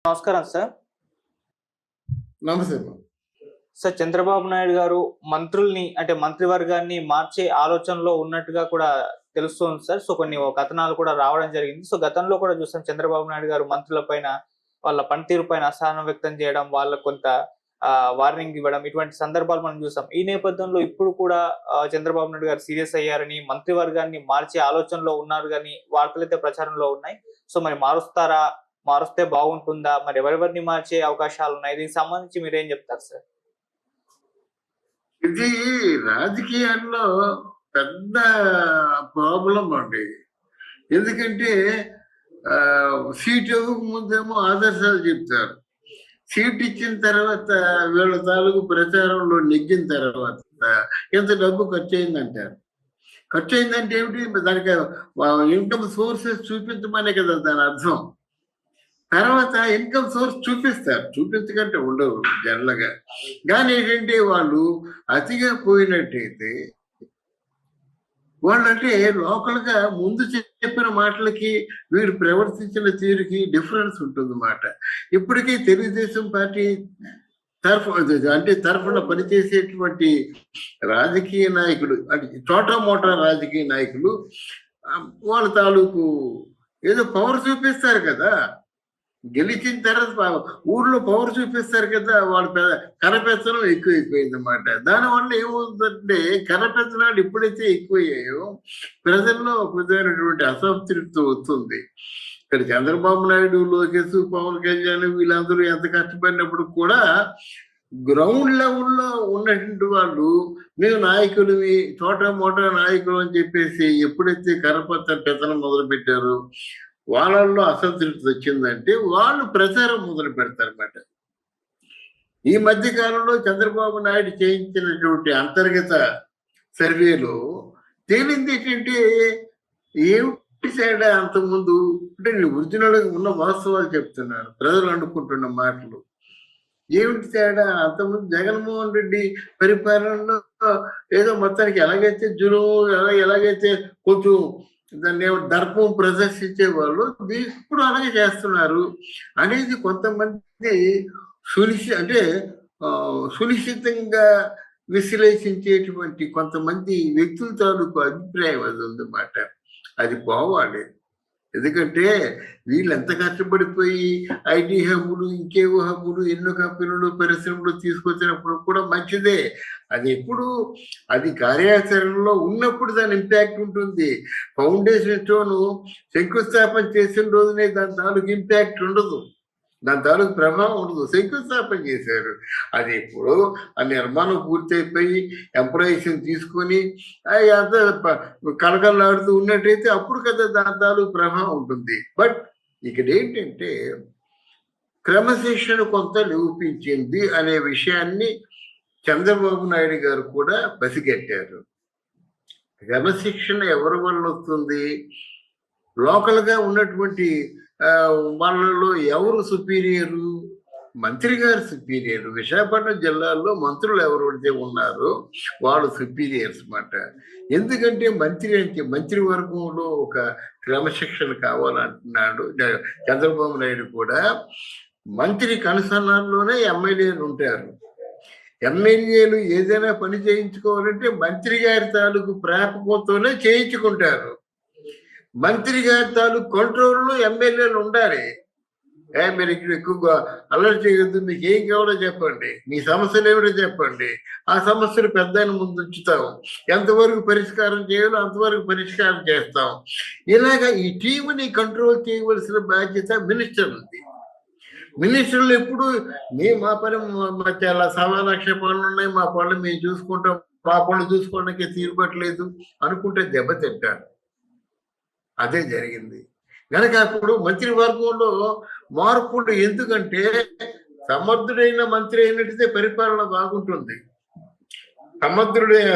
నమస్కారం సార్. నమస్తే. సార్, చంద్రబాబు నాయుడు గారు మంత్రుల్ని అంటే మంత్రివర్గాన్ని మార్చే ఆలోచనలో ఉన్నట్టుగా కూడా తెలుస్తుంది సార్. సో కొన్ని కథనాలు కూడా రావడం జరిగింది. సో గతంలో కూడా చూసాం చంద్రబాబు నాయుడు గారు మంత్రుల పైన వాళ్ళ పనితీరు పైన అసహనం వ్యక్తం చేయడం, వాళ్ళకు కొంత వార్నింగ్ ఇవ్వడం, ఇటువంటి సందర్భాలు మనం చూసాం. ఈ నేపథ్యంలో ఇప్పుడు కూడా చంద్రబాబు నాయుడు గారు సీరియస్ అయ్యారని, మంత్రివర్గాన్ని మార్చే ఆలోచనలో ఉన్నారు గాని వార్తలైతే ప్రచారంలో ఉన్నాయి. సో మరి మారుస్తారా? మారుస్తే బాగుంటుందా? మరి ఎవరెవరిని మార్చే అవకాశాలు ఉన్నాయి? దీనికి సంబంధించి మీరేం చెప్తారు సార్? ఇది రాజకీయాల్లో పెద్ద ప్రాబ్లం అండి. ఎందుకంటే సీట్ ఇవ్వక ముందేమో ఆదర్శాలు చెప్తారు. సీట్ ఇచ్చిన తర్వాత వీళ్ళ తాలూకు ప్రచారంలో నెగ్గిన తర్వాత ఎంత డబ్బు ఖర్చు అయిందంటారు. ఖర్చు అయిందంటే ఏమిటి? దానికి ఇన్కమ్ సోర్సెస్ చూపించమనే కదా దాని అర్థం. తర్వాత ఇన్కమ్ సోర్స్ చూపిస్తారు, చూపించకంటే ఉండవు జనరల్గా. కానీ ఏంటంటే వాళ్ళు అతిగా పోయినట్టయితే వాళ్ళంటే లోకల్గా ముందు చెప్పిన మాటలకి వీరు ప్రవర్తించిన తీరుకి డిఫరెన్స్ ఉంటుంది అన్నమాట. ఇప్పటికీ తెలుగుదేశం పార్టీ తరఫున పనిచేసేటువంటి రాజకీయ నాయకులు, అంటే చోటా మోటా రాజకీయ నాయకులు వాళ్ళ తాలూకు ఏదో పవర్ చూపిస్తారు కదా. గెలిచిన తర్వాత ఊర్లో పవర్ చూపిస్తారు కదా, వాళ్ళ కరపెత్తనం ఎక్కువైపోయింది అన్నమాట. దానివల్ల ఏమవుతుందంటే కరపెత్తనాలు ఎప్పుడైతే ఎక్కువయ్యాయో ప్రజల్లో ఒక విధమైనటువంటి అసంతృప్తి వస్తుంది. ఇక్కడ చంద్రబాబు నాయుడు, లోకేష్, పవన్ కళ్యాణ్ వీళ్ళందరూ ఎంత కష్టపడినప్పుడు కూడా గ్రౌండ్ లెవెల్లో ఉన్నటువంటి వాళ్ళు మేము నాయకులవి, చోటా మోటా నాయకులు అని చెప్పేసి ఎప్పుడైతే పెత్తనం మొదలు పెట్టారో వాళ్ళల్లో అసంతృప్తి వచ్చిందంటే వాళ్ళు ప్రచారం మొదలు పెడతారన్నమాట. ఈ మధ్య కాలంలో చంద్రబాబు నాయుడు చేయించినటువంటి అంతర్గత సర్వేలో తేలింది ఏంటంటే ఏమిటి తేడా అంతకుముందు అంటే నేను ఒరిజినల్గా ఉన్న వాస్తవాలు చెప్తున్నాను, ప్రజలు అనుకుంటున్న మాటలు. ఏమిటి తేడా? అంతకుముందు జగన్మోహన్ రెడ్డి పరిపాలనలో ఏదో మొత్తానికి ఎలాగైతే ఎలాగైతే కొంచెం దాన్ని దర్పం ప్రదర్శించేవాళ్ళు ఇప్పుడు అలాగే చేస్తున్నారు అనేది కొంతమంది సునిశ్చితంగా విశ్లేషించేటువంటి కొంతమంది వ్యక్తుల తాలూకు అభిప్రాయం అది ఉందన్నమాట. అది పోవాలి. ఎందుకంటే వీళ్ళు ఎంత కష్టపడిపోయి ఐటీ హబ్బులు, ఇంకేవో హబ్బులు, ఎన్నో కంపెనీలు, పరిశ్రమలు తీసుకొచ్చినప్పుడు కూడా మంచిదే. అది ఎప్పుడు అది కార్యాచరణలో ఉన్నప్పుడు దాని ఇంపాక్ట్ ఉంటుంది. ఫౌండేషన్ స్టోన్ శంకుస్థాపన చేసిన రోజునే దాని తాలూకు ఇంపాక్ట్ ఉండదు, దాని తాలూకు ప్రభావం ఉండదు. శంకుస్థాపన చేశారు, అది ఇప్పుడు ఆ నిర్మాణం పూర్తయిపోయి ఎంప్లాయీస్ని తీసుకొని అంత కలకలాడుతూ ఉన్నట్టయితే అప్పుడు కదా దాని తాలూకు ప్రభావం ఉంటుంది. బట్ ఇక్కడ ఏంటంటే క్రమశిక్షణ కొంత లోపించింది అనే విషయాన్ని చంద్రబాబు నాయుడు గారు కూడా పసిగట్టారు. క్రమశిక్షణ ఎవరి వల్ల వస్తుంది? లోకల్గా ఉన్నటువంటి వాళ్ళలో ఎవరు సుపీరియరు? మంత్రి గారు సుపీరియర్. విశాఖపట్నం జిల్లాలో మంత్రులు ఎవరైతే ఉన్నారో వాళ్ళు సుపీరియర్స్ అన్నమాట. ఎందుకంటే మంత్రివర్గంలో ఒక క్రమశిక్షణ కావాలంటున్నాడు చంద్రబాబు నాయుడు కూడా. మంత్రి కనుసన్నల్లోనే ఎమ్మెల్యేలు ఉంటారు. ఎమ్మెల్యేలు ఏదైనా పని చేయించుకోవాలంటే మంత్రి గారి తాలూకు ప్రాపకంతోనే చేయించుకుంటారు. మంత్రి గారి తాలూకు కంట్రోల్లో ఎమ్మెల్యేలు ఉండాలి. మీరు ఇక్కడ ఎక్కువగా అలర్ట్ చేయొద్దు, మీకు ఏం కావాలో చెప్పండి, మీ సమస్యలు ఏమిటో చెప్పండి, ఆ సమస్యలు పెద్ద ముందు ఉంచుతాం, ఎంతవరకు పరిష్కారం చేయాలో అంతవరకు పరిష్కారం చేస్తాం. ఇలాగా ఈ టీంని కంట్రోల్ చేయవలసిన బాధ్యత మినిస్టర్ ఉంది. మినిస్టర్లు ఎప్పుడు మా పని చాలా 1,00,000 పనులు ఉన్నాయి, మా పనులు మేము చూసుకుంటాం, మా పనులు చూసుకోవడానికి తీరుబట్టలేదు అనుకుంటే దెబ్బతింటారు. అదే జరిగింది కనుక అప్పుడు మంత్రివర్గంలో మార్పులు. ఎందుకంటే సమర్థుడైన మంత్రి అయినట్టయితే పరిపాలన బాగుంటుంది.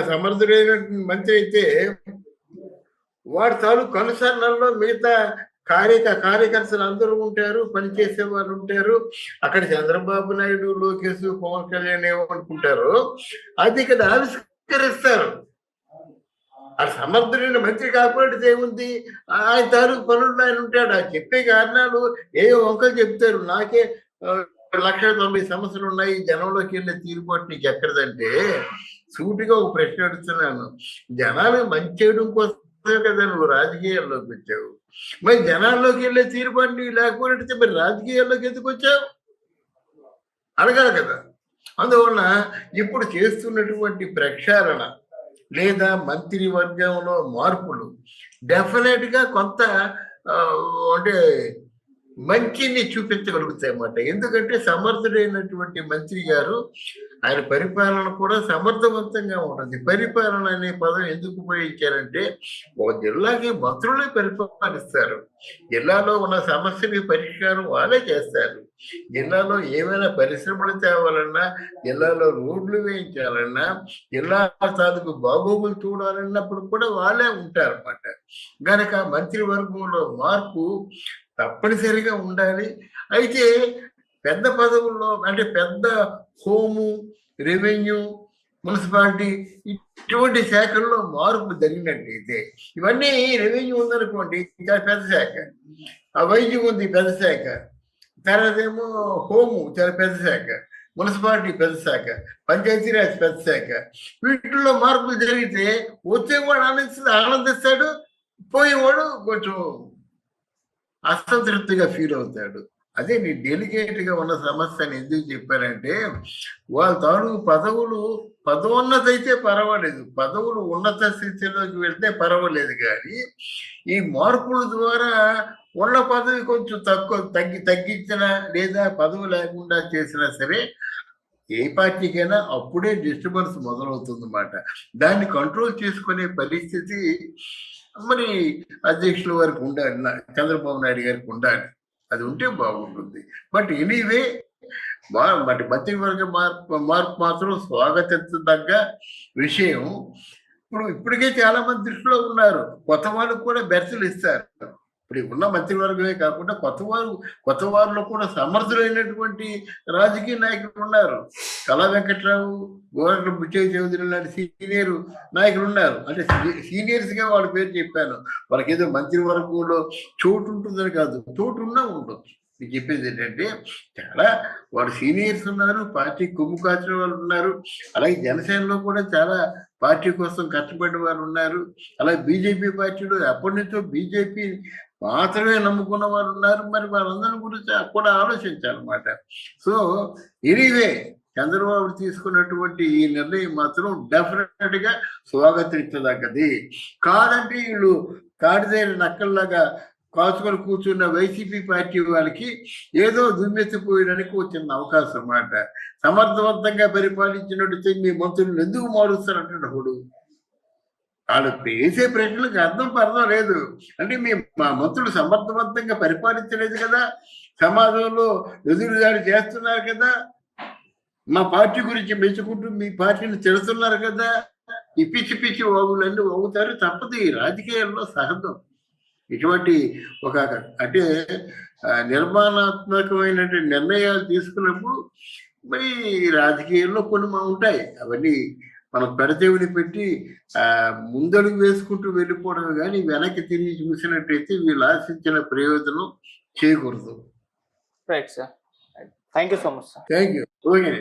సమర్థుడైన మంత్రి అయితే వాడి తాలూకు అనుసరణలో మిగతా కార్యకర్తలు అందరూ ఉంటారు, పనిచేసే వాళ్ళు ఉంటారు. అక్కడ చంద్రబాబు నాయుడు, లోకేష్, పవన్ కళ్యాణ్ ఏమనుకుంటారో అది ఇక్కడ ఆవిష్కరిస్తారు. ఆ సమర్థుడైన మంత్రి కాకపోతే ఏముంది, ఆయన తాలూకు పనులు ఆయన ఉంటాడు. ఆ చెప్పే కారణాలు ఏ ఒకరు చెప్తారు. నాకే 1,90,000 సమస్యలు ఉన్నాయి, జనంలోకి వెళ్ళే తీరుబాటు నీకు ఎక్కడదంటే, సూటిగా ఒక ప్రశ్న అడుగుతున్నాను. జనాలు మంచి చేయడం కోసమే కదా నువ్వు రాజకీయాల్లోకి వచ్చావు. మరి జనాల్లోకి వెళ్ళే తీరుబాటు నీకు లేకపోతే మరి రాజకీయాల్లోకి ఎందుకు వచ్చావు అడగాలి కదా. అందువలన ఇప్పుడు చేస్తున్నటువంటి ప్రక్షాళన లేదా మంత్రివర్గంలో మార్పులు డెఫినెట్ గా కొంత అంటే మంచిని చూపించగలుగుతాయి అన్నమాట. ఎందుకంటే సమర్థుడైనటువంటి మంత్రి గారు, ఆయన పరిపాలన కూడా సమర్థవంతంగా ఉంటుంది. పరిపాలన అనే పదం ఎందుకు ఉపయోగించారంటే, ఒక జిల్లాకి మంత్రులే పరిపాలిస్తారు. జిల్లాలో ఉన్న సమస్యకి పరిష్కారం వాళ్ళే చేస్తారు. జిల్లాలో ఏమైనా పరిశ్రమలు తేవాలన్నా, జిల్లాలో రోడ్లు వేయించాలన్నా, జిల్లా తాలూకు బాగోగులు చూడాలన్నప్పుడు కూడా వాళ్ళే ఉంటారు అన్నమాట. గనక మంత్రివర్గంలో మార్పు తప్పనిసరిగా ఉండాలి. అయితే పెద్ద పదవుల్లో అంటే పెద్ద హోము, రెవెన్యూ, మున్సిపాలిటీ ఇటువంటి శాఖల్లో మార్పు జరిగినట్టయితే, ఇవన్నీ రెవెన్యూ ఉందనుకోండి చాలా పెద్ద శాఖ, ఆ వైద్యం ఉంది పెద్ద శాఖ, తర్వాత ఏమో హోము చాలా పెద్ద శాఖ, మున్సిపాలిటీ పెద్ద శాఖ, పంచాయతీరాజ్ పెద్ద శాఖ. వీటిల్లో మార్పులు జరిగితే వచ్చేవాడు ఆనందిస్తాడు, పోయేవాడు కొంచెం అసంతృప్తిగా ఫీల్ అవుతాడు. అదే నీ డెలికేట్ గా ఉన్న సమస్యని ఎందుకు చెప్పారంటే, వాళ్ళ తాలూకు పదవులు పదోన్నత అయితే పర్వాలేదు, పదవులు ఉన్నత స్థితిలోకి వెళ్తే పర్వాలేదు, కానీ ఈ మార్పుల ద్వారా ఉన్న పదవి కొంచెం తగ్గించినా లేదా పదవి లేకుండా చేసినా సరే ఏ పార్టీకైనా అప్పుడే డిస్టర్బెన్స్ మొదలవుతుంది అన్నమాట. దాన్ని కంట్రోల్ చేసుకునే పరిస్థితి మరి అధ్యక్షుల వరకు ఉండాలి, చంద్రబాబు నాయుడు గారికి ఉండాలి. అది ఉంటే బాగుంటుంది. బట్ ఎనీవే మరి మంత్రివర్గ మార్పు మాత్రం స్వాగతించదగ్గ విషయం. ఇప్పటికే చాలా మంది దృష్టిలో ఉన్నారు, కొత్త వాళ్ళకు కూడా బెర్తులు ఇస్తారు. ఇప్పుడు ఉన్న మంత్రివర్గమే కాకుండా కొత్త వారిలో కూడా సమర్థులైనటువంటి రాజకీయ నాయకులు ఉన్నారు. కళా వెంకట్రావు, గోరంట్ల బుచ్చయ్య చౌదరి లాంటి సీనియర్ నాయకులు ఉన్నారు. అంటే సీనియర్స్ గా వాళ్ళ పేరు చెప్పాను. వాళ్ళకి ఏదో మంత్రివర్గంలో చోటు ఉంటుందని కాదు, చోటు ఉన్నా ఉండొచ్చు. నేను చెప్పేది ఏంటంటే, చాలా వాడు సీనియర్స్ ఉన్నారు, పార్టీ కొమ్ము కాచిన వాళ్ళు ఉన్నారు. అలాగే జనసేనలో కూడా చాలా పార్టీ కోసం కష్టపడిన వారు ఉన్నారు. అలాగే బీజేపీ పార్టీలో ఎప్పటి నుంచో బీజేపీ మాత్రమే నమ్ముకున్న వారు ఉన్నారు. మరి వాళ్ళందరి గురించి కూడా ఆలోచించాలన్నమాట. సో ఎనీవే చంద్రబాబు తీసుకున్నటువంటి ఈ నిర్ణయం మాత్రం డెఫినెట్ గా స్వాగతించదగ్గది. కాదంటే వీళ్ళు కాడిదేరి నక్కల్లాగా కాచుకొని కూర్చున్న వైసీపీ పార్టీ వాళ్ళకి ఏదో దుమ్మెత్తిపోయడానికి వచ్చిన అవకాశం అన్నమాట. సమర్థవంతంగా పరిపాలించినట్టు మీ మంత్రులను ఎందుకు మారుస్తారంటున్నప్పుడు వాళ్ళు వేసే ప్రశ్నలకు అర్థం లేదు. అంటే మా మంత్రులు సమర్థవంతంగా పరిపాలించలేదు కదా, సమాజంలో ఎదురుదాడి చేస్తున్నారు కదా, మా పార్టీ గురించి మెచ్చుకుంటూ మీ పార్టీని తిడుతున్నారు కదా, ఈ పిచ్చి పిచ్చి ఓగులన్నీ ఓగుతారు. తప్పదు, ఈ రాజకీయాల్లో సహజం. ఇటువంటి ఒక అంటే నిర్మాణాత్మకమైనటువంటి నిర్ణయాలు తీసుకున్నప్పుడు మరి రాజకీయాల్లో కొన్ని ఉంటాయి. అవన్నీ మనం పెడచెవిని పెట్టి ముందడుగు వేసుకుంటూ వెళ్ళిపోవడం, కానీ వెనక్కి తిరిగి చూసినట్టయితే వీళ్ళు ఆశించిన ప్రయోజనం చేకూరదు. Right sir, thank you so much sir. Thank you. Okay.